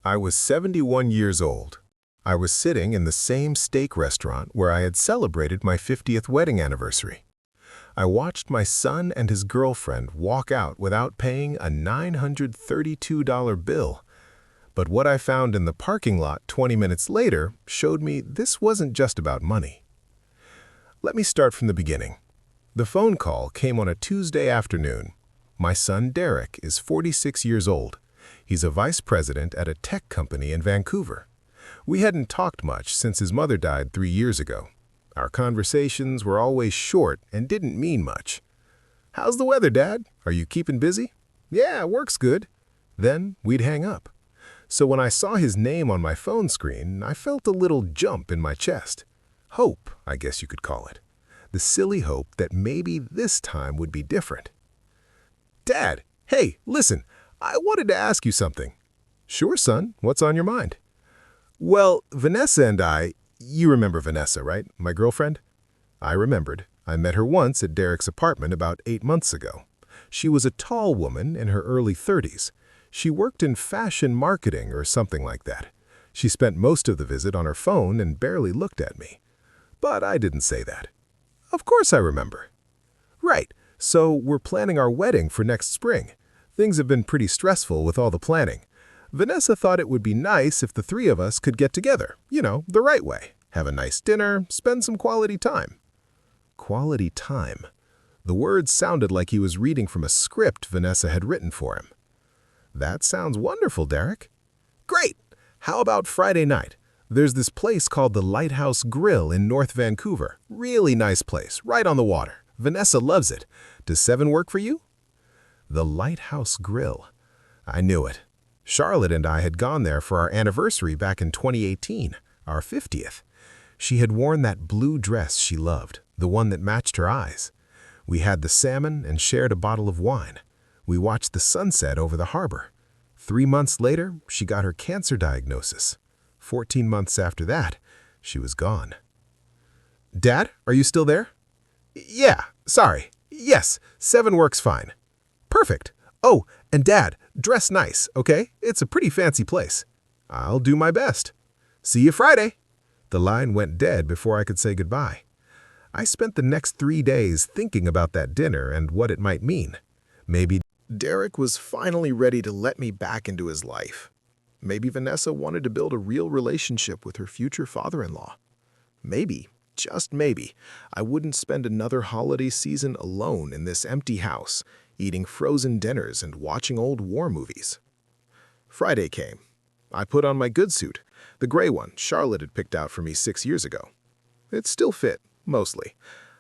I was 71 years old. I was sitting in the same steak restaurant where I had celebrated my 50th wedding anniversary. I watched my son and his girlfriend walk out without paying a $932 bill. But what I found in the parking lot 20 minutes later showed me this wasn't just about money. Let me start from the beginning. The phone call came on a Tuesday afternoon. My son Derek is 46 years old. He's a vice president at a tech company in Vancouver. We hadn't talked much since his mother died 3 years ago. Our conversations were always short and didn't mean much. "How's the weather, Dad? Are you keeping busy?" "Yeah, work's good." Then we'd hang up. So when I saw his name on my phone screen, I felt a little jump in my chest. Hope, I guess you could call it. The silly hope that maybe this time would be different. "Dad, hey, listen, I wanted to ask you something." "Sure, son. What's on your mind?" "Well, Vanessa and you remember Vanessa, right? My girlfriend?" I remembered. I met her once at Derek's apartment about 8 months ago. She was a tall woman in her early 30s. She worked in fashion marketing or something like that. She spent most of the visit on her phone and barely looked at me. But I didn't say that. "Of course I remember." "Right. So we're planning our wedding for next spring. Things have been pretty stressful with all the planning. Vanessa thought it would be nice if the three of us could get together, the right way. Have a nice dinner, spend some quality time." Quality time. The words sounded like he was reading from a script Vanessa had written for him. "That sounds wonderful, Derek." "Great! How about Friday night? There's this place called the Lighthouse Grill in North Vancouver. Really nice place, right on the water. Vanessa loves it. Does 7 work for you?" The Lighthouse Grill. I knew it. Charlotte and I had gone there for our anniversary back in 2018, our 50th. She had worn that blue dress she loved, the one that matched her eyes. We had the salmon and shared a bottle of wine. We watched the sunset over the harbor. 3 months later, she got her cancer diagnosis. 14 months after that, she was gone. "Dad, are you still there?" "Yeah, sorry. Yes, 7 works fine." "Perfect. Oh, and Dad, dress nice, okay? It's a pretty fancy place." "I'll do my best." "See you Friday." The line went dead before I could say goodbye. I spent the next 3 days thinking about that dinner and what it might mean. Maybe Derek was finally ready to let me back into his life. Maybe Vanessa wanted to build a real relationship with her future father-in-law. Maybe, just maybe, I wouldn't spend another holiday season alone in this empty house, eating frozen dinners and watching old war movies. Friday came. I put on my good suit, the gray one Charlotte had picked out for me 6 years ago. It still fit, mostly.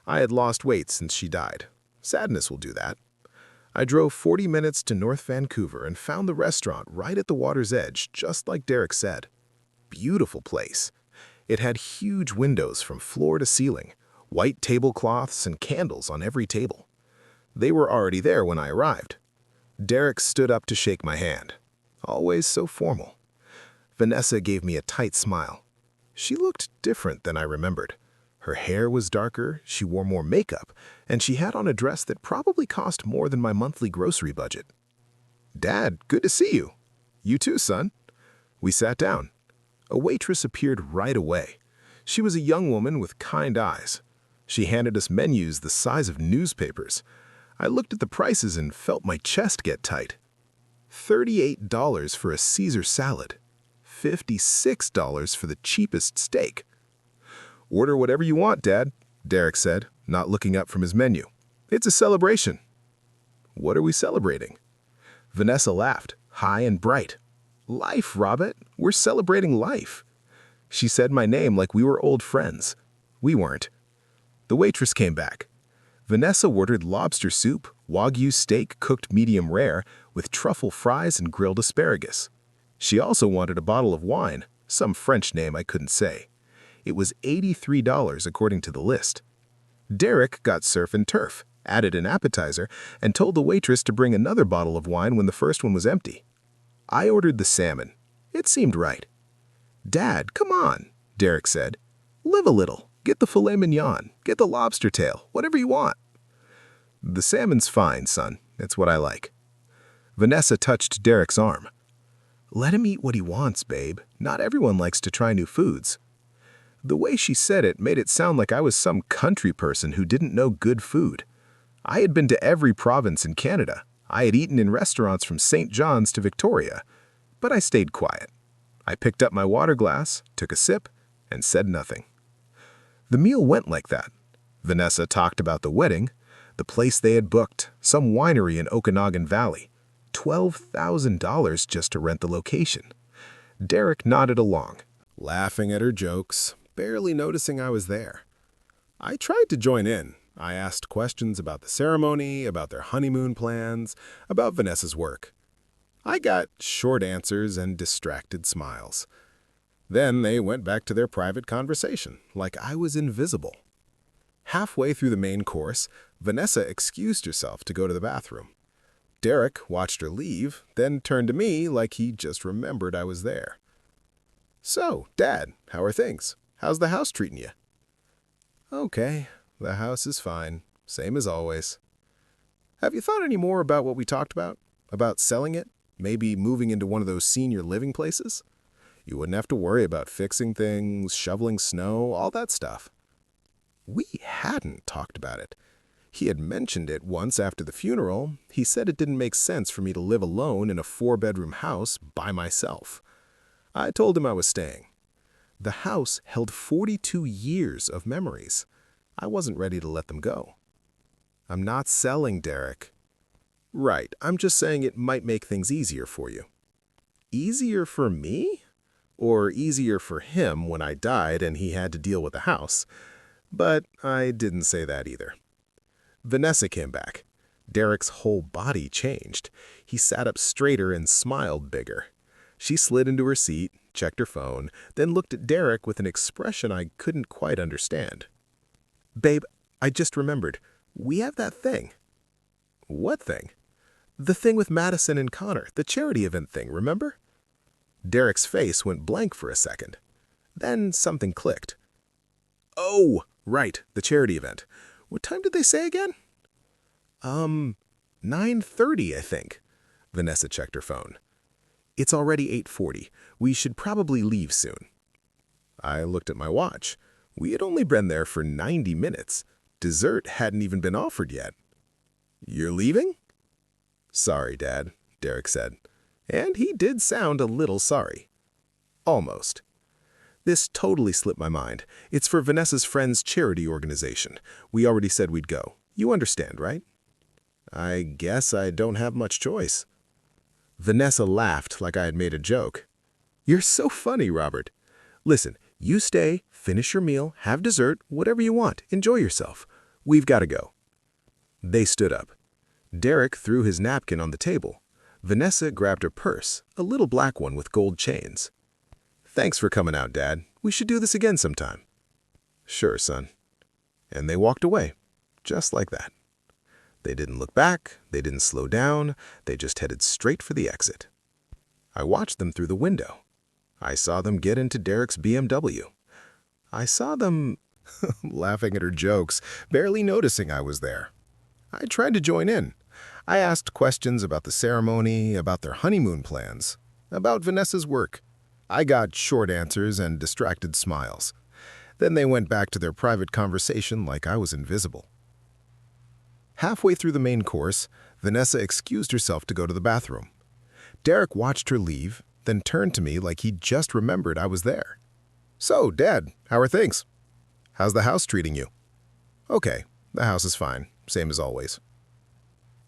I had lost weight since she died. Sadness will do that. I drove 40 minutes to North Vancouver and found the restaurant right at the water's edge, just like Derek said. Beautiful place. It had huge windows from floor to ceiling, white tablecloths and candles on every table. They were already there when I arrived. Derek stood up to shake my hand. Always so formal. Vanessa gave me a tight smile. She looked different than I remembered. Her hair was darker, she wore more makeup, and she had on a dress that probably cost more than my monthly grocery budget. "Dad, good to see you." "You too, son." We sat down. A waitress appeared right away. She was a young woman with kind eyes. She handed us menus the size of newspapers. I looked at the prices and felt my chest get tight. $38 for a Caesar salad. $56 for the cheapest steak. "Order whatever you want, Dad," Derek said, not looking up from his menu. "It's a celebration." "What are we celebrating?" Vanessa laughed, high and bright. "Life, Robert. We're celebrating life." She said my name like we were old friends. We weren't. The waitress came back. Vanessa ordered lobster soup, Wagyu steak cooked medium rare, with truffle fries and grilled asparagus. She also wanted a bottle of wine, some French name I couldn't say. It was $83 according to the list. Derek got surf and turf, added an appetizer, and told the waitress to bring another bottle of wine when the first one was empty. I ordered the salmon. It seemed right. "Dad, come on," Derek said. "Live a little. Get the filet mignon. Get the lobster tail. Whatever you want." "The salmon's fine, son. It's what I like." Vanessa touched Derek's arm. Let him eat what he wants, babe. Not everyone likes to try new foods. The way she said it made it sound like I was some country person who didn't know good food. I had been to every province in Canada. I had eaten in restaurants from St. John's to Victoria. But I stayed quiet. I picked up my water glass, took a sip, and said nothing. The meal went like that. Vanessa talked about the wedding, the place they had booked, some winery in Okanagan Valley. $12,000 just to rent the location. Derek nodded along, laughing at her jokes, barely noticing I was there. I tried to join in. I asked questions about the ceremony, about their honeymoon plans, about Vanessa's work. I got short answers and distracted smiles. Then they went back to their private conversation, like I was invisible. Halfway through the main course, Vanessa excused herself to go to the bathroom. Derek watched her leave, then turned to me like he just remembered I was there. "So, Dad, how are things? How's the house treating you?" "Okay, the house is fine, same as always." "Have you thought any more about what we talked about? About selling it? Maybe moving into one of those senior living places? You wouldn't have to worry about fixing things, shoveling snow, all that stuff." We hadn't talked about it. He had mentioned it once after the funeral. He said it didn't make sense for me to live alone in a 4-bedroom house by myself. I told him I was staying. The house held 42 years of memories. I wasn't ready to let them go. "I'm not selling, Derek." "Right, I'm just saying it might make things easier for you." "Easier for me? Or easier for him when I died and he had to deal with the house?" But I didn't say that either. Vanessa came back. Derek's whole body changed. He sat up straighter and smiled bigger. She slid into her seat, checked her phone, then looked at Derek with an expression I couldn't quite understand. "Babe, I just remembered. We have that thing." "What thing?" "The thing with Madison and Connor, the charity event thing, remember?" Derek's face went blank for a second. Then something clicked. "Oh, right, the charity event. What time did they say again?" 9:30, I think." Vanessa checked her phone. "It's already 8:40. We should probably leave soon." I looked at my watch. We had only been there for 90 minutes. Dessert hadn't even been offered yet. "You're leaving?" "Sorry, Dad," Derek said. And he did sound a little sorry. Almost. "This totally slipped my mind. It's for Vanessa's friend's charity organization. We already said we'd go. You understand, right?" "I guess I don't have much choice." Vanessa laughed like I had made a joke. "You're so funny, Robert. Listen, you stay, finish your meal, have dessert, whatever you want. Enjoy yourself. We've got to go." They stood up. Derek threw his napkin on the table. Vanessa grabbed her purse, a little black one with gold chains. "Thanks for coming out, Dad. We should do this again sometime." "Sure, son." And they walked away, just like that. They didn't look back, they didn't slow down, they just headed straight for the exit. I watched them through the window. I saw them get into Derek's BMW. I saw them laughing at her jokes, barely noticing I was there. I tried to join in. I asked questions about the ceremony, about their honeymoon plans, about Vanessa's work. I got short answers and distracted smiles. Then they went back to their private conversation like I was invisible. Halfway through the main course, Vanessa excused herself to go to the bathroom. Derek watched her leave, then turned to me like he just remembered I was there. "So, Dad, how are things? How's the house treating you?" "Okay, the house is fine, same as always."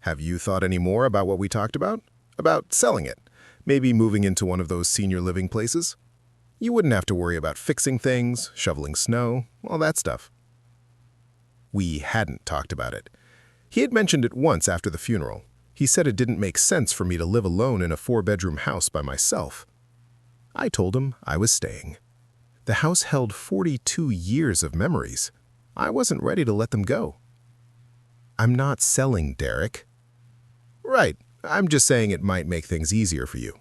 "Have you thought any more about what we talked about? About selling it? Maybe moving into one of those senior living places? You wouldn't have to worry about fixing things, shoveling snow, all that stuff." We hadn't talked about it. He had mentioned it once after the funeral. He said it didn't make sense for me to live alone in a 4-bedroom house by myself. I told him I was staying. The house held 42 years of memories. I wasn't ready to let them go. "I'm not selling, Derek." "Right. I'm just saying it might make things easier for you."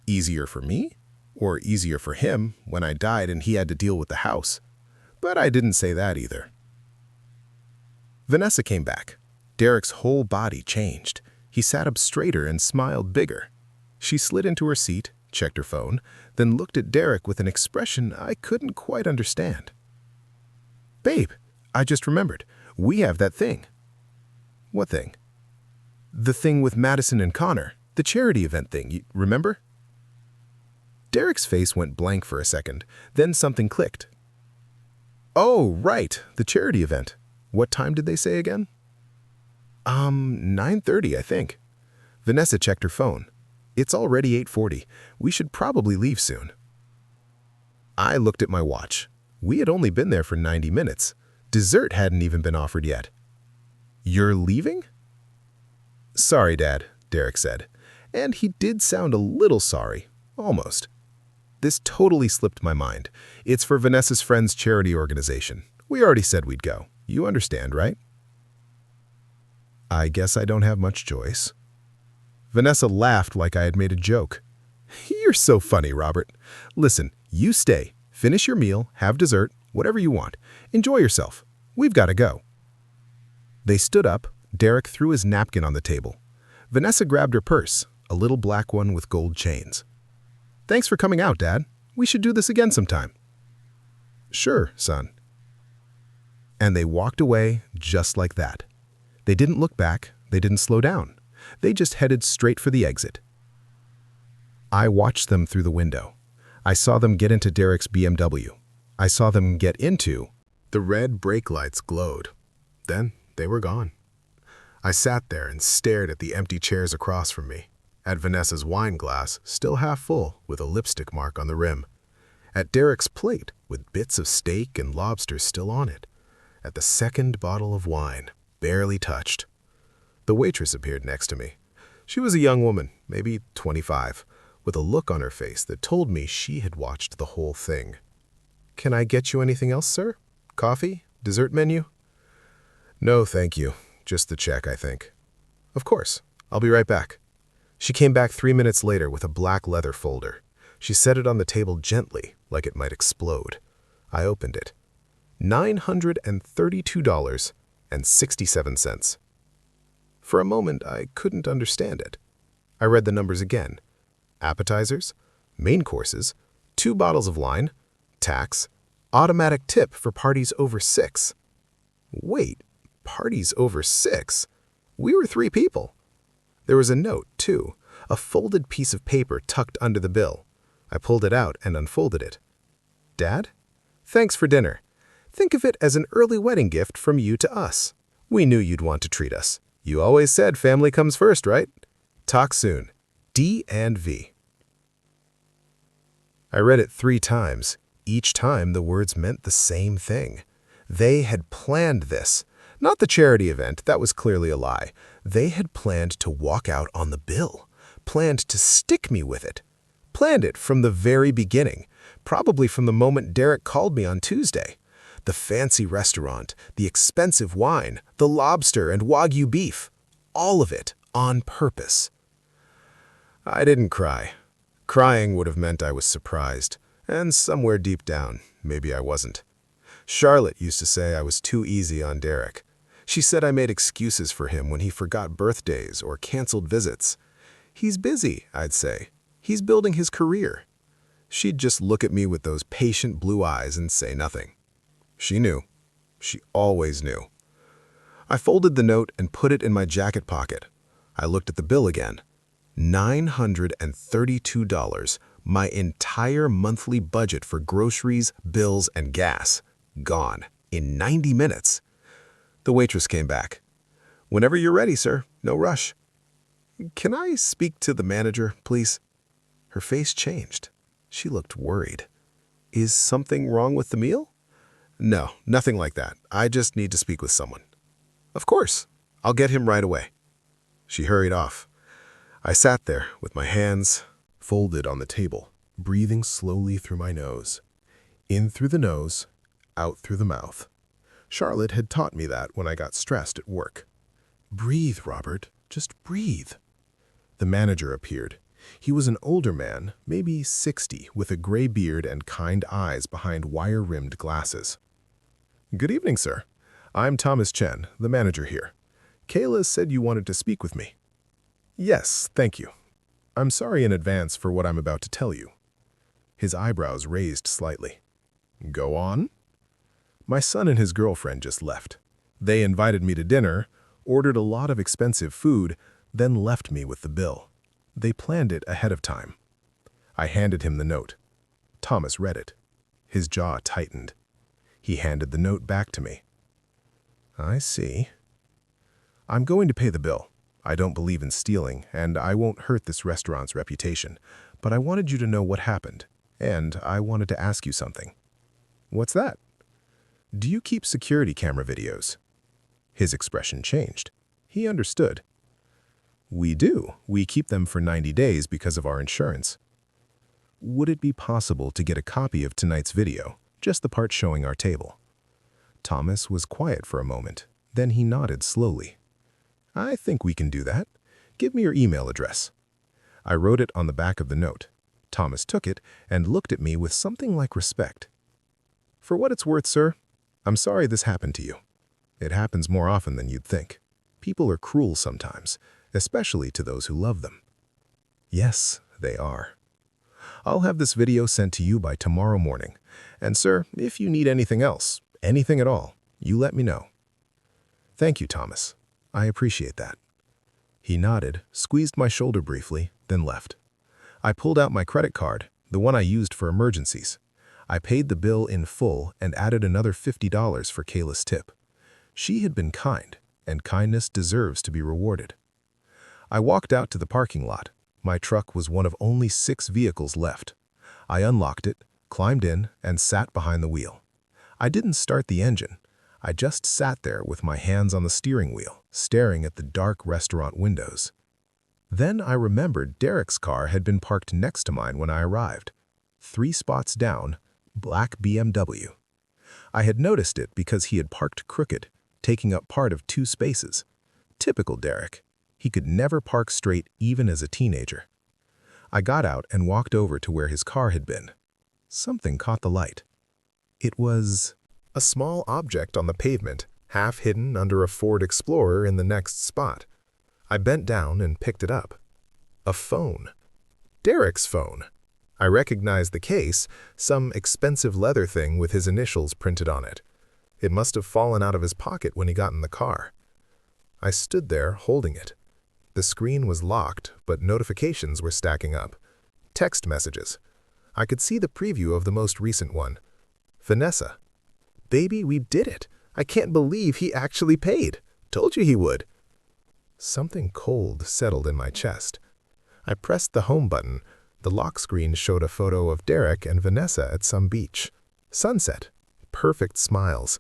"Easier for me? Or easier for him when I died and he had to deal with the house?" But I didn't say that either. Vanessa came back. Derek's whole body changed. He sat up straighter and smiled bigger. She slid into her seat, checked her phone, then looked at Derek with an expression I couldn't quite understand. "Babe, I just remembered. We have that thing." "What thing?" "The thing with Madison and Connor, the charity event thing, you remember?" Derek's face went blank for a second, then something clicked. "Oh, right, the charity event. What time did they say again?" 9:30, I think." Vanessa checked her phone. "It's already 8:40. We should probably leave soon." I looked at my watch. We had only been there for 90 minutes. Dessert hadn't even been offered yet. "You're leaving?" "Sorry, Dad," Derek said. And he did sound a little sorry, almost. "This totally slipped my mind. It's for Vanessa's friend's charity organization. We already said we'd go. You understand, right?" "I guess I don't have much choice." Vanessa laughed like I had made a joke. "You're so funny, Robert. Listen, you stay. Finish your meal, have dessert, whatever you want. Enjoy yourself. We've got to go." They stood up. Derek threw his napkin on the table. Vanessa grabbed her purse, a little black one with gold chains. "Thanks for coming out, Dad. We should do this again sometime." "Sure, son." And they walked away just like that. They didn't look back. They didn't slow down. They just headed straight for the exit. I watched them through the window. I saw them get into Derek's BMW. I saw them get into... The red brake lights glowed. Then they were gone. I sat there and stared at the empty chairs across from me, at Vanessa's wine glass, still half full, with a lipstick mark on the rim, at Derek's plate, with bits of steak and lobster still on it, at the second bottle of wine, barely touched. The waitress appeared next to me. She was a young woman, maybe 25, with a look on her face that told me she had watched the whole thing. "Can I get you anything else, sir? Coffee? Dessert menu?" "No, thank you. Just the check, I think." "Of course. I'll be right back." She came back 3 minutes later with a black leather folder. She set it on the table gently, like it might explode. I opened it. $932.67. For a moment, I couldn't understand it. I read the numbers again. Appetizers, main courses, 2 bottles of wine, tax, automatic tip for parties over 6. Wait, parties over 6? We were 3 people. There was a note, too, a folded piece of paper tucked under the bill. I pulled it out and unfolded it. "Dad, thanks for dinner. Think of it as an early wedding gift from you to us. We knew you'd want to treat us. You always said family comes first, right? Talk soon. D and V." I read it 3 times. Each time the words meant the same thing. They had planned this. Not the charity event, that was clearly a lie. They had planned to walk out on the bill, planned to stick me with it, planned it from the very beginning, probably from the moment Derek called me on Tuesday. The fancy restaurant, the expensive wine, the lobster and Wagyu beef, all of it on purpose. I didn't cry. Crying would have meant I was surprised, and somewhere deep down, maybe I wasn't. Charlotte used to say I was too easy on Derek. She said I made excuses for him when he forgot birthdays or canceled visits. "He's busy," I'd say. "He's building his career." She'd just look at me with those patient blue eyes and say nothing. She knew. She always knew. I folded the note and put it in my jacket pocket. I looked at the bill again. $932, my entire monthly budget for groceries, bills, and gas. Gone in 90 minutes. The waitress came back. "Whenever you're ready, sir. No rush." "Can I speak to the manager, please?" Her face changed. She looked worried. "Is something wrong with the meal?" "No, nothing like that. I just need to speak with someone." "Of course. I'll get him right away." She hurried off. I sat there with my hands folded on the table, breathing slowly through my nose. In through the nose, out through the mouth. Charlotte had taught me that when I got stressed at work. "Breathe, Robert. Just breathe." The manager appeared. He was an older man, maybe 60, with a gray beard and kind eyes behind wire-rimmed glasses. "Good evening, sir. I'm Thomas Chen, the manager here. Kayla said you wanted to speak with me." "Yes, thank you." I'm sorry in advance for what I'm about to tell you. His eyebrows raised slightly. Go on. My son and his girlfriend just left. They invited me to dinner, ordered a lot of expensive food, then left me with the bill. They planned it ahead of time. I handed him the note. Thomas read it. His jaw tightened. He handed the note back to me. I see. I'm going to pay the bill. I don't believe in stealing, and I won't hurt this restaurant's reputation, but I wanted you to know what happened, and I wanted to ask you something. What's that? Do you keep security camera videos? His expression changed. He understood. We do. We keep them for 90 days because of our insurance. Would it be possible to get a copy of tonight's video, just the part showing our table? Thomas was quiet for a moment. Then he nodded slowly. I think we can do that. Give me your email address. I wrote it on the back of the note. Thomas took it and looked at me with something like respect. For what it's worth, sir, I'm sorry this happened to you. It happens more often than you'd think. People are cruel sometimes, especially to those who love them. Yes, they are. I'll have this video sent to you by tomorrow morning. And sir, if you need anything else, anything at all, you let me know. Thank you, Thomas. I appreciate that. He nodded, squeezed my shoulder briefly, then left. I pulled out my credit card, the one I used for emergencies. I paid the bill in full and added another $50 for Kayla's tip. She had been kind, and kindness deserves to be rewarded. I walked out to the parking lot. My truck was one of only 6 vehicles left. I unlocked it, climbed in, and sat behind the wheel. I didn't start the engine. I just sat there with my hands on the steering wheel, staring at the dark restaurant windows. Then I remembered Derek's car had been parked next to mine when I arrived. 3 spots down, black BMW. I had noticed it because he had parked crooked, taking up part of 2 spaces. Typical Derek. He could never park straight even as a teenager. I got out and walked over to where his car had been. Something caught the light. It was a small object on the pavement, half hidden under a Ford Explorer in the next spot. I bent down and picked it up. A phone. Derek's phone. I recognized the case, some expensive leather thing with his initials printed on it. It must have fallen out of his pocket when he got in the car. I stood there holding it. The screen was locked, but notifications were stacking up. Text messages. I could see the preview of the most recent one. Vanessa. Baby, we did it. I can't believe he actually paid. Told you he would. Something cold settled in my chest. I pressed the home button. The lock screen showed a photo of Derek and Vanessa at some beach. Sunset. Perfect smiles.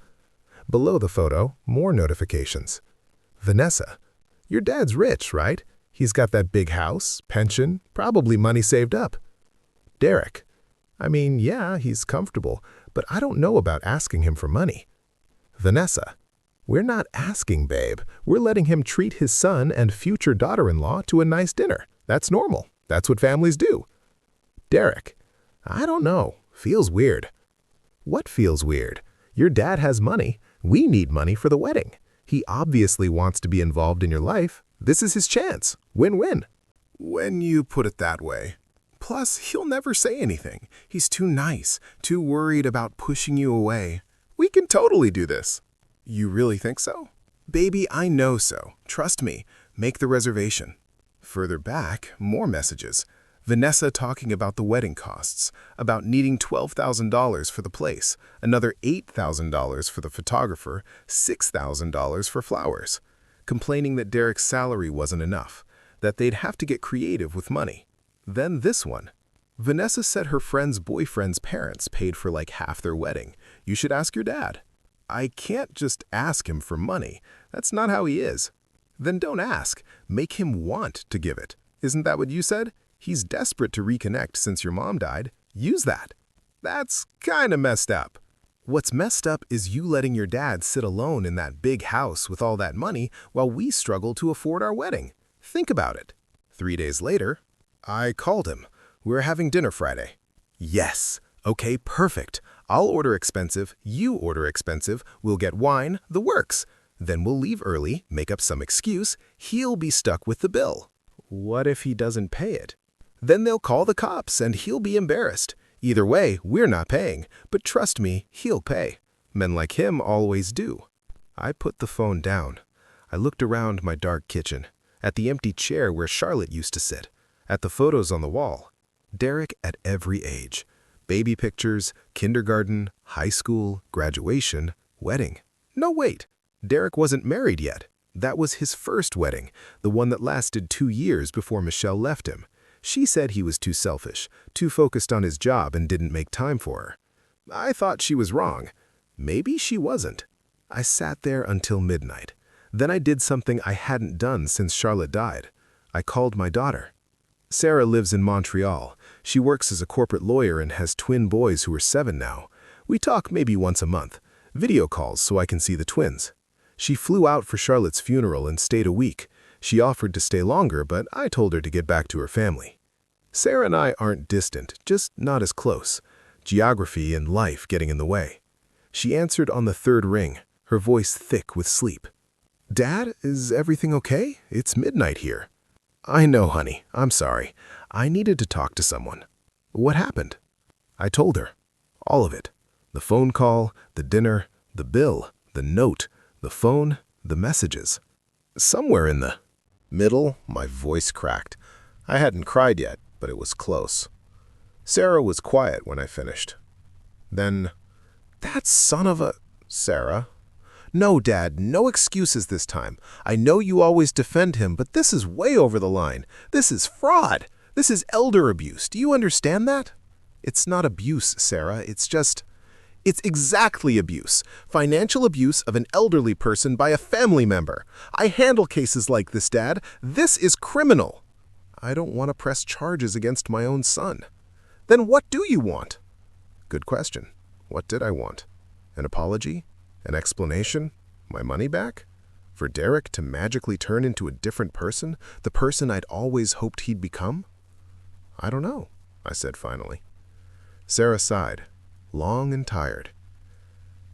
Below the photo, more notifications. Vanessa. Your dad's rich, right? He's got that big house, pension, probably money saved up. Derek. I mean, yeah, he's comfortable, but I don't know about asking him for money. Vanessa. We're not asking, babe. We're letting him treat his son and future daughter-in-law to a nice dinner. That's normal. That's what families do. Derek. I don't know. Feels weird. What feels weird? Your dad has money. We need money for the wedding. He obviously wants to be involved in your life. This is his chance. Win-win. When you put it that way. Plus, he'll never say anything. He's too nice, too worried about pushing you away. We can totally do this. You really think so? Baby, I know so. Trust me. Make the reservation. Further back, more messages. Vanessa talking about the wedding costs, about needing $12,000 for the place, another $8,000 for the photographer, $6,000 for flowers. Complaining that Derek's salary wasn't enough, that they'd have to get creative with money. Then this one. Vanessa said her friend's boyfriend's parents paid for like half their wedding. You should ask your dad. I can't just ask him for money. That's not how he is. Then don't ask. Make him want to give it. Isn't that what you said? He's desperate to reconnect since your mom died. Use that. That's kind of messed up. What's messed up is you letting your dad sit alone in that big house with all that money while we struggle to afford our wedding. Think about it. 3 days later, I called him. We're having dinner Friday. Yes. Okay, perfect. I'll order expensive, you order expensive, we'll get wine, the works. Then we'll leave early, make up some excuse, he'll be stuck with the bill. What if he doesn't pay it? Then they'll call the cops and he'll be embarrassed. Either way, we're not paying, but trust me, he'll pay. Men like him always do. I put the phone down. I looked around my dark kitchen, at the empty chair where Charlotte used to sit, at the photos on the wall. Derek at every age. Baby pictures, kindergarten, high school, graduation, wedding. No, wait. Derek wasn't married yet. That was his first wedding, the one that lasted 2 years before Michelle left him. She said he was too selfish, too focused on his job and didn't make time for her. I thought she was wrong. Maybe she wasn't. I sat there until midnight. Then I did something I hadn't done since Charlotte died. I called my daughter. Sarah lives in Montreal. She works as a corporate lawyer and has twin boys who are 7 now. We talk maybe once a month. Video calls so I can see the twins. She flew out for Charlotte's funeral and stayed a week. She offered to stay longer, but I told her to get back to her family. Sarah and I aren't distant, just not as close. Geography and life getting in the way. She answered on the 3rd ring, her voice thick with sleep. "Dad, is everything okay? It's midnight here." "I know, honey. I'm sorry. I needed to talk to someone." "What happened?" I told her. All of it. The phone call, the dinner, the bill, the note, the phone, the messages. Somewhere in the middle, my voice cracked. I hadn't cried yet, but it was close. Sarah was quiet when I finished. Then, "That son of a—" "Sarah?" "No, Dad, no excuses this time. I know you always defend him, but this is way over the line. This is fraud. This is elder abuse. Do you understand that?" "It's not abuse, Sarah. It's exactly abuse. Financial abuse of an elderly person by a family member. I handle cases like this, Dad. This is criminal." "I don't want to press charges against my own son." "Then what do you want?" Good question. What did I want? An apology? An explanation? My money back? For Derek to magically turn into a different person? The person I'd always hoped he'd become? "I don't know," I said finally. Sarah sighed, long and tired.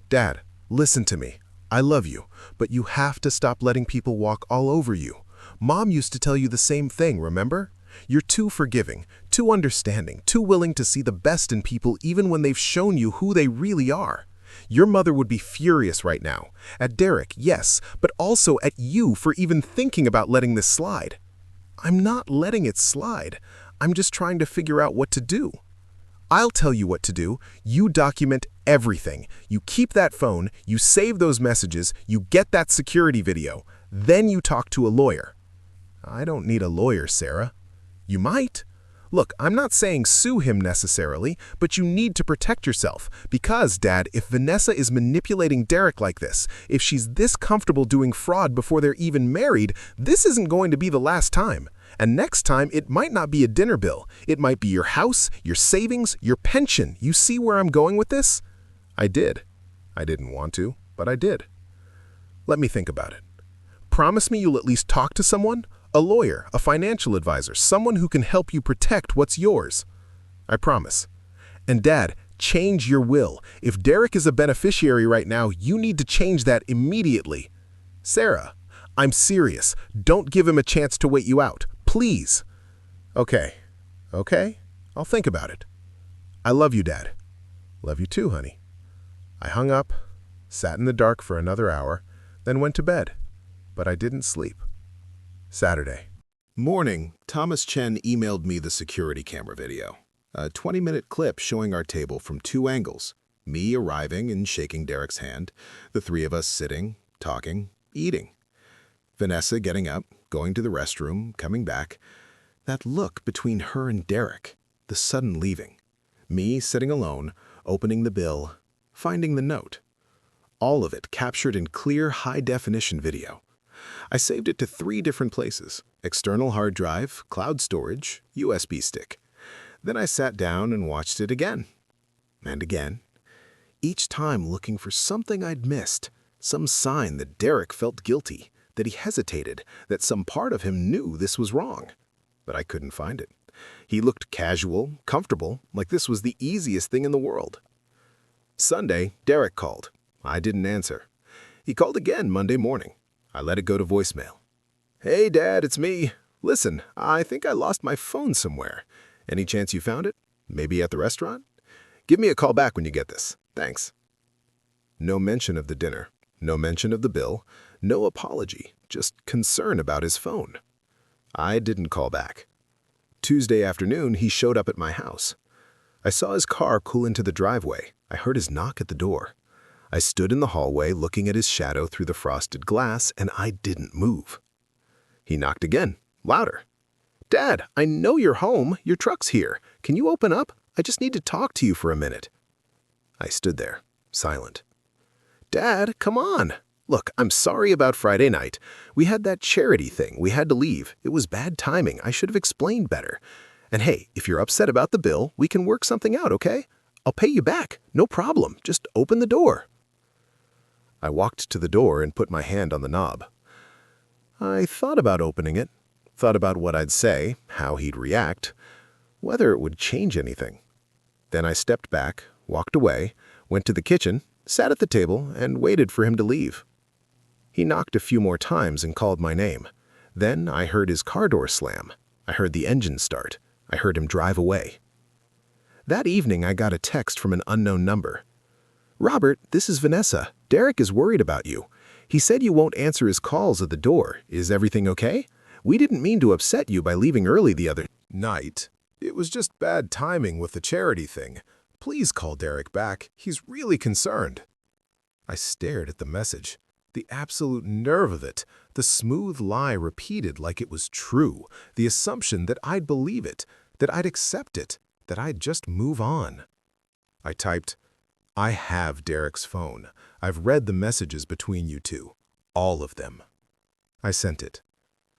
"Dad, listen to me. I love you, but you have to stop letting people walk all over you. Mom used to tell you the same thing, remember? You're too forgiving, too understanding, too willing to see the best in people even when they've shown you who they really are. Your mother would be furious right now. At Derek, yes, but also at you for even thinking about letting this slide." "I'm not letting it slide. I'm just trying to figure out what to do." "I'll tell you what to do. You document everything. You keep that phone, you save those messages, you get that security video. Then you talk to a lawyer." "I don't need a lawyer, Sarah." "You might. Look, I'm not saying sue him necessarily, but you need to protect yourself. Because, Dad, if Vanessa is manipulating Derek like this, if she's this comfortable doing fraud before they're even married, this isn't going to be the last time. And next time, it might not be a dinner bill. It might be your house, your savings, your pension. You see where I'm going with this?" I did. I didn't want to, but I did. "Let me think about it. Promise me you'll at least talk to someone? A lawyer, a financial advisor, someone who can help you protect what's yours." "I promise." "And Dad, change your will. If Derek is a beneficiary right now, you need to change that immediately." "Sarah, I'm serious. Don't give him a chance to wait you out. Please." Okay. I'll think about it. I love you, Dad." "Love you too, honey." I hung up, sat in the dark for another hour, then went to bed. But I didn't sleep. Saturday. Morning, Thomas Chen emailed me the security camera video. A 20-minute clip showing our table from 2 angles. Me arriving and shaking Derek's hand, the 3 of us sitting, talking, eating. Vanessa getting up, going to the restroom, coming back. That look between her and Derek, the sudden leaving. Me sitting alone, opening the bill, finding the note. All of it captured in clear, high-definition video. I saved it to 3 different places: external hard drive, cloud storage, USB stick. Then I sat down and watched it again. And again. Each time looking for something I'd missed, some sign that Derek felt guilty, that he hesitated, that some part of him knew this was wrong. But I couldn't find it. He looked casual, comfortable, like this was the easiest thing in the world. Sunday, Derek called. I didn't answer. He called again Monday morning. I let it go to voicemail. "Hey, Dad, it's me. Listen, I think I lost my phone somewhere. Any chance you found it? Maybe at the restaurant? Give me a call back when you get this. Thanks. No mention of the dinner, no mention of the bill, no apology, just concern about his phone. I didn't call back. Tuesday afternoon, he showed up at my house. I saw his car pull into the driveway. I heard his knock at the door. I stood in the hallway looking at his shadow through the frosted glass, and I didn't move. He knocked again, louder. Dad, I know you're home. Your truck's here. Can you open up? I just need to talk to you for a minute. I stood there, silent. Dad, come on. Look, I'm sorry about Friday night. We had that charity thing. We had to leave. It was bad timing. I should have explained better. And hey, if you're upset about the bill, we can work something out, okay? I'll pay you back. No problem. Just open the door. I walked to the door and put my hand on the knob. I thought about opening it, thought about what I'd say, how he'd react, whether it would change anything. Then I stepped back, walked away, went to the kitchen, sat at the table, and waited for him to leave. He knocked a few more times and called my name. Then I heard his car door slam. I heard the engine start. I heard him drive away. That evening, I got a text from an unknown number. Robert, this is Vanessa. Derek is worried about you. He said you won't answer his calls at the door. Is everything okay? We didn't mean to upset you by leaving early the other night. It was just bad timing with the charity thing. Please call Derek back. He's really concerned. I stared at the message. The absolute nerve of it. The smooth lie repeated like it was true. The assumption that I'd believe it, that I'd accept it, that I'd just move on. I typed, I have Derek's phone. I've read the messages between you two. All of them. I sent it.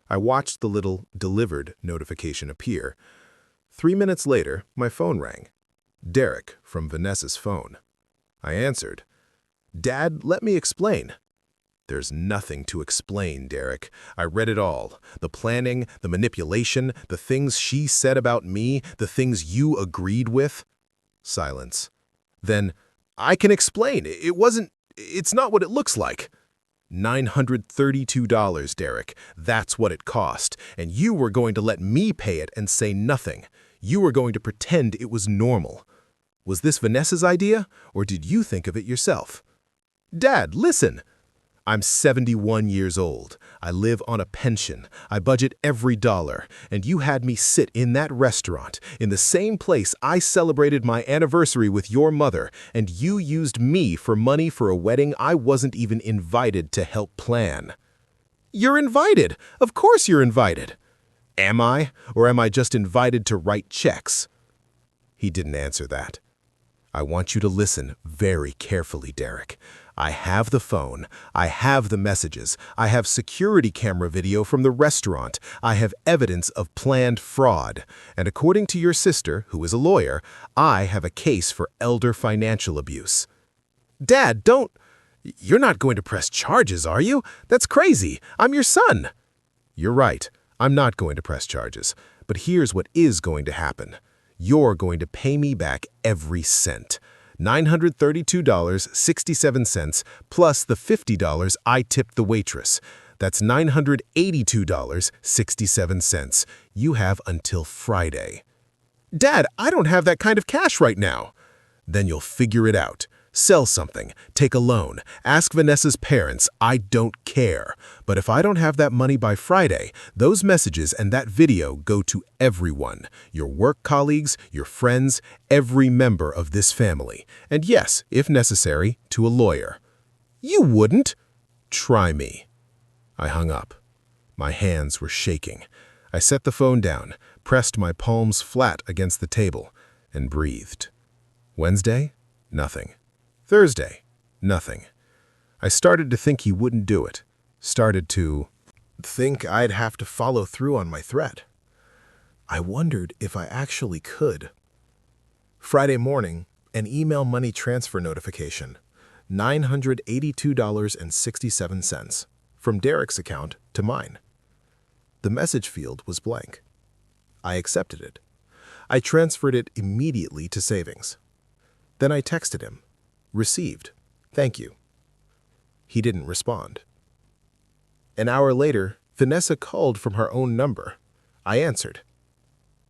I watched the little delivered notification appear. 3 minutes later, my phone rang. Derek from Vanessa's phone. I answered. Dad, let me explain. There's nothing to explain, Derek. I read it all. The planning, the manipulation, the things she said about me, the things you agreed with. Silence. Then, I can explain. It's not what it looks like. $932, Derek. That's what it cost. And you were going to let me pay it and say nothing. You were going to pretend it was normal. Was this Vanessa's idea, or did you think of it yourself? Dad, listen. I'm 71 years old. I live on a pension. I budget every dollar. And you had me sit in that restaurant, in the same place I celebrated my anniversary with your mother, and you used me for money for a wedding I wasn't even invited to help plan. You're invited. Of course you're invited. Am I? Or am I just invited to write checks? He didn't answer that. I want you to listen very carefully, Derek. I have the phone. I have the messages. I have security camera video from the restaurant. I have evidence of planned fraud. And according to your sister, who is a lawyer, I have a case for elder financial abuse. Dad, don't... You're not going to press charges, are you? That's crazy. I'm your son. You're right. I'm not going to press charges. But here's what is going to happen. You're going to pay me back every cent. $932.67 plus the $50 I tipped the waitress. That's $982.67. You have until Friday. Dad, I don't have that kind of cash right now. Then you'll figure it out. Sell something, take a loan, ask Vanessa's parents, I don't care. But if I don't have that money by Friday, those messages and that video go to everyone, your work colleagues, your friends, every member of this family. And yes, if necessary, to a lawyer. You wouldn't. Try me. I hung up. My hands were shaking. I set the phone down, pressed my palms flat against the table, and breathed. Wednesday? Nothing. Thursday, nothing. I started to think he wouldn't do it. Started to think I'd have to follow through on my threat. I wondered if I actually could. Friday morning, an email money transfer notification. $982.67 from Derek's account to mine. The message field was blank. I accepted it. I transferred it immediately to savings. Then I texted him. Received. Thank you. He didn't respond. An hour later, Vanessa called from her own number. I answered.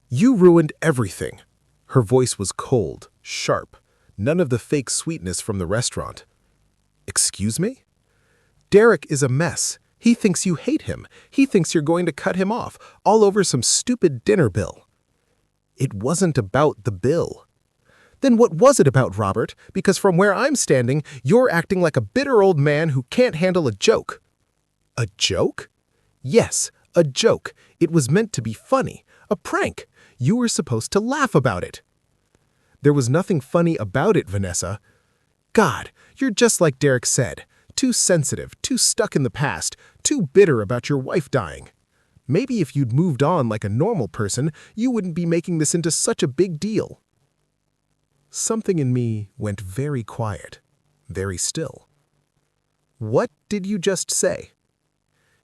You ruined everything. Her voice was cold, sharp, none of the fake sweetness from the restaurant. Excuse me? Derek is a mess. He thinks you hate him. He thinks you're going to cut him off, all over some stupid dinner bill. It wasn't about the bill. Then what was it about, Robert? Because from where I'm standing, you're acting like a bitter old man who can't handle a joke. A joke? Yes, a joke. It was meant to be funny, a prank. You were supposed to laugh about it. There was nothing funny about it, Vanessa. God, you're just like Derek said. Too sensitive, too stuck in the past, too bitter about your wife dying. Maybe if you'd moved on like a normal person, you wouldn't be making this into such a big deal. Something in me went very quiet, very still. What did you just say?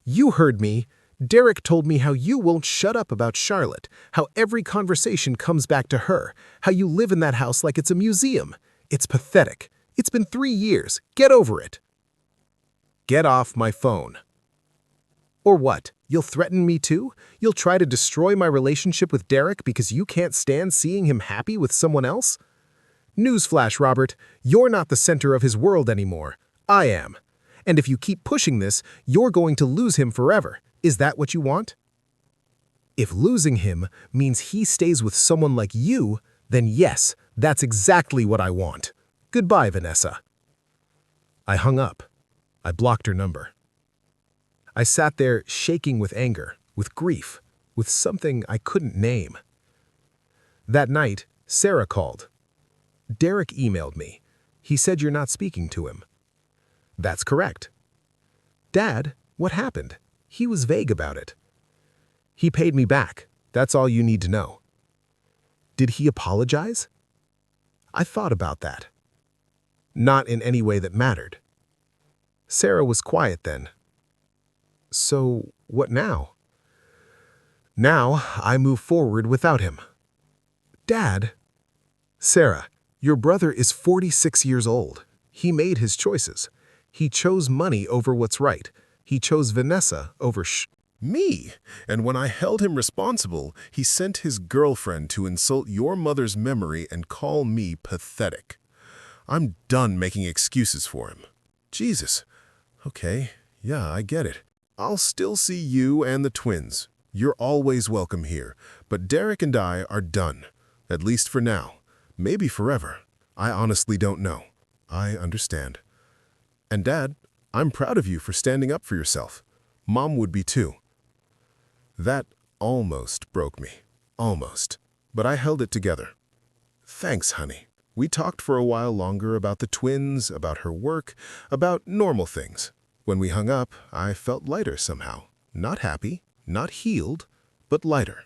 You heard me. Derek told me how you won't shut up about Charlotte, how every conversation comes back to her, how you live in that house like it's a museum. It's pathetic. It's been 3 years. Get over it. Get off my phone. Or what? You'll threaten me too? You'll try to destroy my relationship with Derek because you can't stand seeing him happy with someone else? Newsflash, Robert, you're not the center of his world anymore. I am. And if you keep pushing this, you're going to lose him forever. Is that what you want? If losing him means he stays with someone like you, then yes, that's exactly what I want. Goodbye, Vanessa. I hung up. I blocked her number. I sat there shaking with anger, with grief, with something I couldn't name. That night, Sarah called. Derek emailed me. He said you're not speaking to him. That's correct. Dad, what happened? He was vague about it. He paid me back. That's all you need to know. Did he apologize? I thought about that. Not in any way that mattered. Sarah was quiet then. So, what now? Now, I move forward without him. Dad. Sarah, your brother is 46 years old. He made his choices. He chose money over what's right. He chose Vanessa over me. And when I held him responsible, he sent his girlfriend to insult your mother's memory and call me pathetic. I'm done making excuses for him. Jesus. Okay, yeah, I get it. I'll still see you and the twins. You're always welcome here, but Derek and I are done. At least for now. Maybe forever. I honestly don't know. I understand. And Dad, I'm proud of you for standing up for yourself. Mom would be too. That almost broke me. Almost. But I held it together. Thanks, honey. We talked for a while longer about the twins, about her work, about normal things. When we hung up, I felt lighter somehow. Not happy, not healed, but lighter.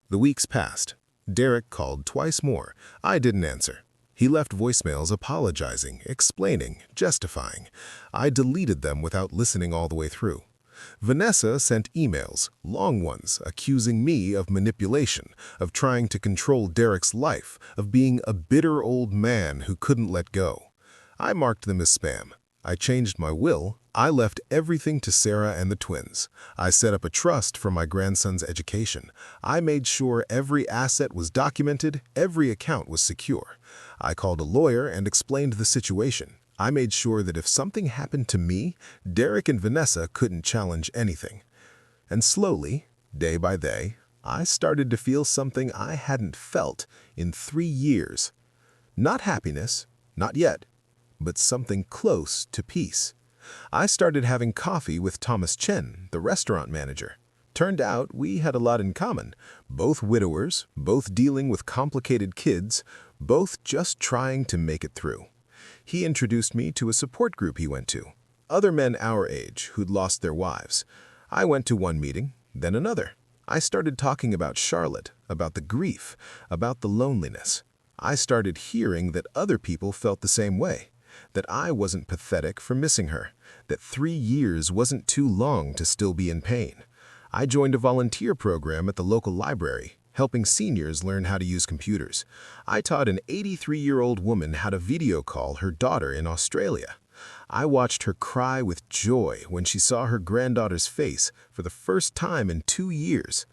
The weeks passed. Derek called twice more. I didn't answer. He left voicemails apologizing, explaining, justifying. I deleted them without listening all the way through. Vanessa sent emails, long ones, accusing me of manipulation, of trying to control Derek's life, of being a bitter old man who couldn't let go. I marked them as spam. I changed my will. I left everything to Sarah and the twins. I set up a trust for my grandson's education. I made sure every asset was documented, every account was secure. I called a lawyer and explained the situation. I made sure that if something happened to me, Derek and Vanessa couldn't challenge anything. And slowly, day by day, I started to feel something I hadn't felt in 3 years. Not happiness, not yet, but something close to peace. I started having coffee with Thomas Chen, the restaurant manager. Turned out we had a lot in common. Both widowers, both dealing with complicated kids, both just trying to make it through. He introduced me to a support group he went to. Other men our age who'd lost their wives. I went to one meeting, then another. I started talking about Charlotte, about the grief, about the loneliness. I started hearing that other people felt the same way. That I wasn't pathetic for missing her, that 3 years wasn't too long to still be in pain. I joined a volunteer program at the local library, helping seniors learn how to use computers. I taught an 83-year-old woman how to video call her daughter in Australia. I watched her cry with joy when she saw her granddaughter's face for the first time in 2 years.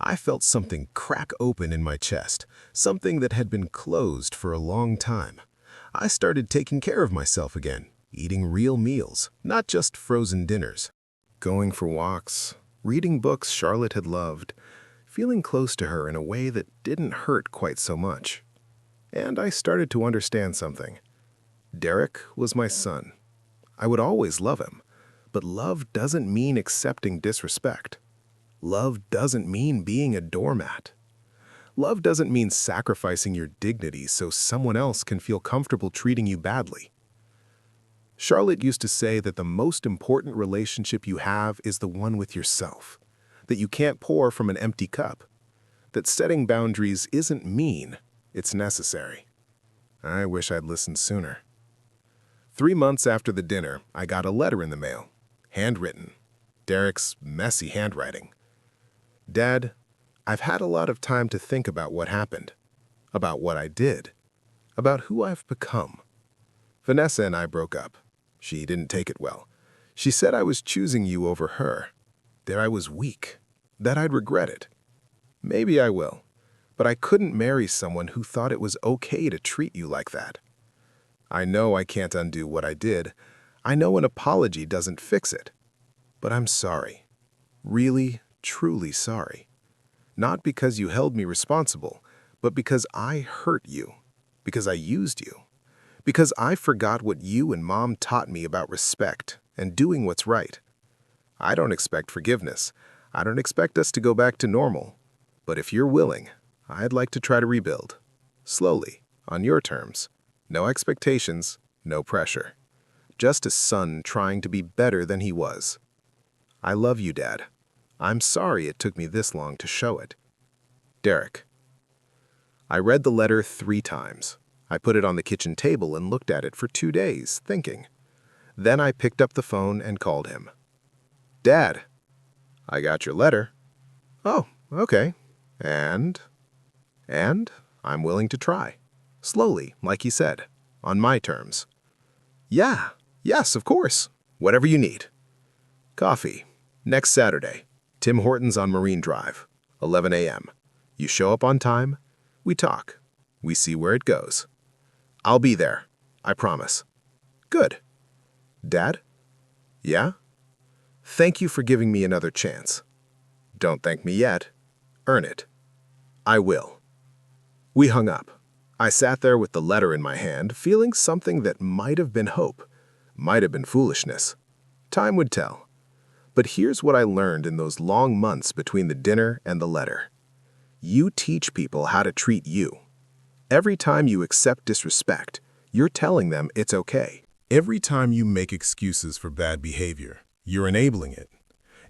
I felt something crack open in my chest, something that had been closed for a long time. I started taking care of myself again, eating real meals, not just frozen dinners. Going for walks, reading books Charlotte had loved, feeling close to her in a way that didn't hurt quite so much. And I started to understand something. Derek was my son. I would always love him, but love doesn't mean accepting disrespect. Love doesn't mean being a doormat. Love doesn't mean sacrificing your dignity so someone else can feel comfortable treating you badly. Charlotte used to say that the most important relationship you have is the one with yourself, that you can't pour from an empty cup, that setting boundaries isn't mean, it's necessary. I wish I'd listened sooner. 3 months after the dinner, I got a letter in the mail, handwritten, Derek's messy handwriting. Dad, I've had a lot of time to think about what happened, about what I did, about who I've become. Vanessa and I broke up. She didn't take it well. She said I was choosing you over her, that I was weak, that I'd regret it. Maybe I will, but I couldn't marry someone who thought it was okay to treat you like that. I know I can't undo what I did. I know an apology doesn't fix it. But I'm sorry. Really, truly sorry. Not because you held me responsible, but because I hurt you, because I used you, because I forgot what you and Mom taught me about respect and doing what's right. I don't expect forgiveness. I don't expect us to go back to normal. But if you're willing, I'd like to try to rebuild. Slowly, on your terms. No expectations, no pressure. Just a son trying to be better than he was. I love you, Dad. I'm sorry it took me this long to show it. Derek. I read the letter 3 times. I put it on the kitchen table and looked at it for 2 days, thinking. Then I picked up the phone and called him. Dad, I got your letter. Oh, okay. And I'm willing to try. Slowly, like he said, on my terms. Yes, of course. Whatever you need. Coffee. Next Saturday. Tim Hortons on Marine Drive. 11 a.m. You show up on time. We talk. We see where it goes. I'll be there. I promise. Good. Dad? Yeah? Thank you for giving me another chance. Don't thank me yet. Earn it. I will. We hung up. I sat there with the letter in my hand, feeling something that might have been hope, might have been foolishness. Time would tell. But here's what I learned in those long months between the dinner and the letter. You teach people how to treat you. Every time you accept disrespect, you're telling them it's okay. Every time you make excuses for bad behavior, you're enabling it.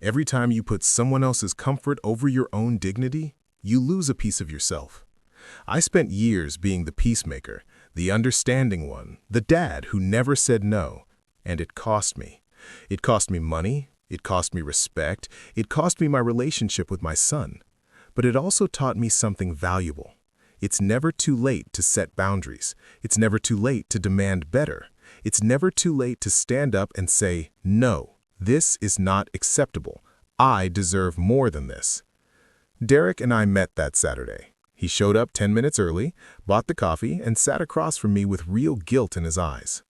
Every time you put someone else's comfort over your own dignity, you lose a piece of yourself. I spent years being the peacemaker, the understanding one, the dad who never said no, and it cost me. It cost me money, it cost me respect, it cost me my relationship with my son. But it also taught me something valuable. It's never too late to set boundaries. It's never too late to demand better. It's never too late to stand up and say, no, this is not acceptable. I deserve more than this. Derek and I met that Saturday. He showed up 10 minutes early, bought the coffee, and sat across from me with real guilt in his eyes.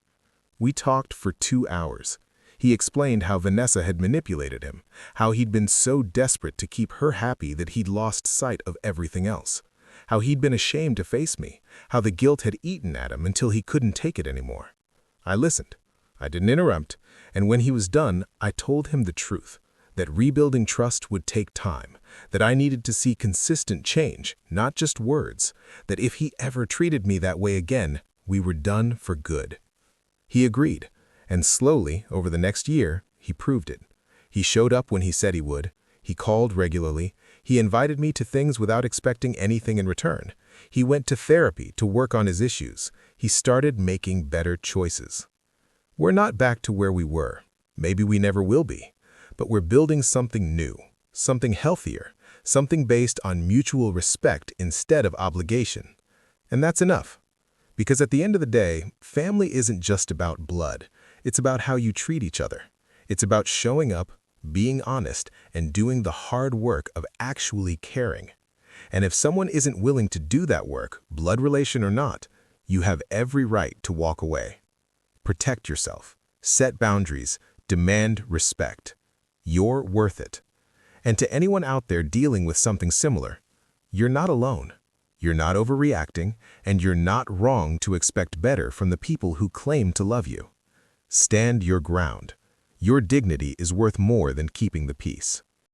We talked for 2 hours. He explained how Vanessa had manipulated him, how he'd been so desperate to keep her happy that he'd lost sight of everything else, how he'd been ashamed to face me, how the guilt had eaten at him until he couldn't take it anymore. I listened. I didn't interrupt, and when he was done, I told him the truth, that rebuilding trust would take time, that I needed to see consistent change, not just words, that if he ever treated me that way again, we were done for good. He agreed, and slowly, over the next year, he proved it. He showed up when he said he would. He called regularly. He invited me to things without expecting anything in return. He went to therapy to work on his issues. He started making better choices. We're not back to where we were. Maybe we never will be. But we're building something new, something healthier, something based on mutual respect instead of obligation. And that's enough. Because at the end of the day, family isn't just about blood. It's about how you treat each other. It's about showing up, being honest, and doing the hard work of actually caring. And if someone isn't willing to do that work, blood relation or not, you have every right to walk away. Protect yourself, set boundaries, demand respect. You're worth it. And to anyone out there dealing with something similar, you're not alone. You're not overreacting, and you're not wrong to expect better from the people who claim to love you. Stand your ground. Your dignity is worth more than keeping the peace.